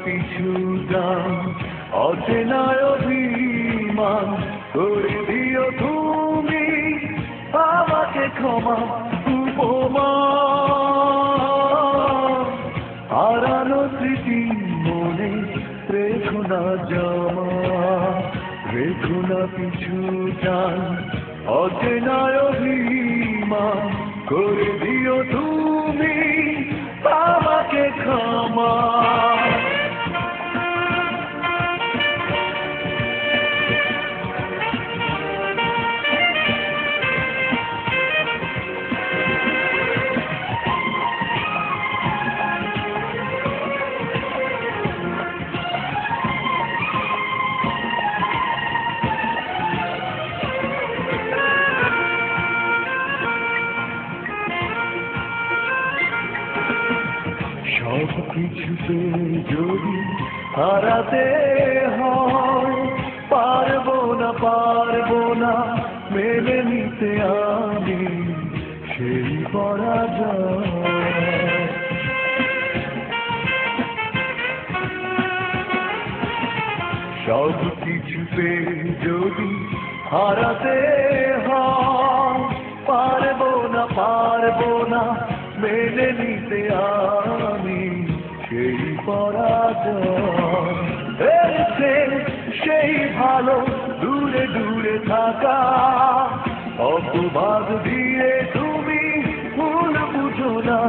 পিছু টান অচেনায় অভিমান করে দিও তুমি আমাকে ক্ষমা উপমা হারানো স্মৃতি মনে রেখো না জমা রেখো না পিছু টান অচেনায় অভিমান করে দিও তুমি আমাকে ক্ষমা সব কিছুতে যদি হারাতে হয় পারবো না মেনে নিতে আমি সেই পরাজয় সব কিছুতে যদি হারাতে হয় পারবো না মেনে নিতে আমি সেই পরাজয় সেই ভালো দূরে দূরে থাকা অপবাদ দিয়ে তুমি ভুল বুঝো না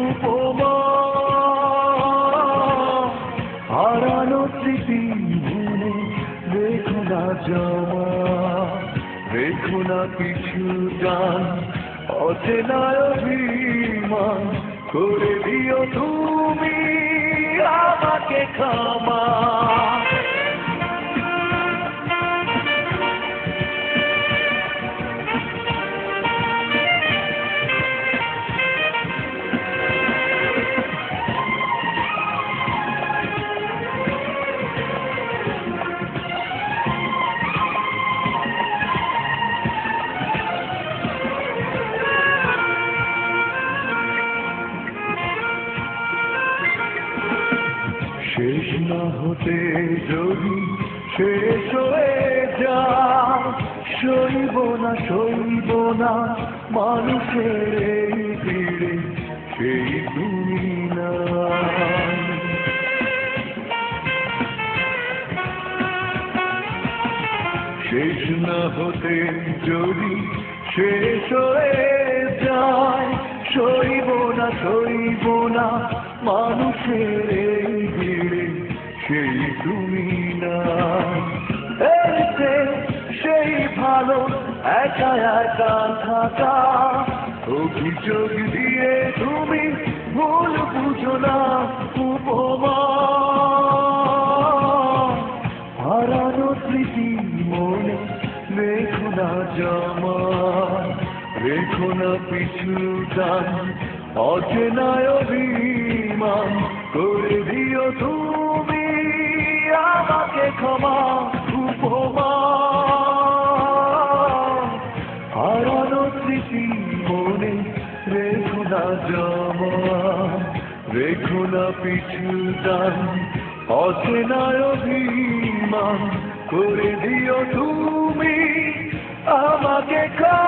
উপমা হারানো স্মৃতি মনে রেখো না জমা রেখো না পিছু টান অচেনায় অভিমান করে দিও তুমি আমাকে ক্ষমা শেষ না হতে যদি শেষ হয়ে যায় সইব না মানুষের এই ভিড়ে সেই তুমি না শেষ না হতে যদি শেষ হয়ে যায় সইব না মানুষের এই ভিড়ে সেই তুমি না সেই ভালো একা একা থাকা অভিযোগ দিয়ে তুমি ভুল বুঝো না উপমা হারানো স্মৃতি মনে রেখো না জমা রেখো না পিছু টান অচেনায় অভিমান করে দিও তুমি আমাকে ক্ষমা উপমা হারানো স্মৃতি মনে রেখো না জমা রেখো না পিছু টান অচেনায় অভিমান করে দিও তুমি আমাকে ক্ষমা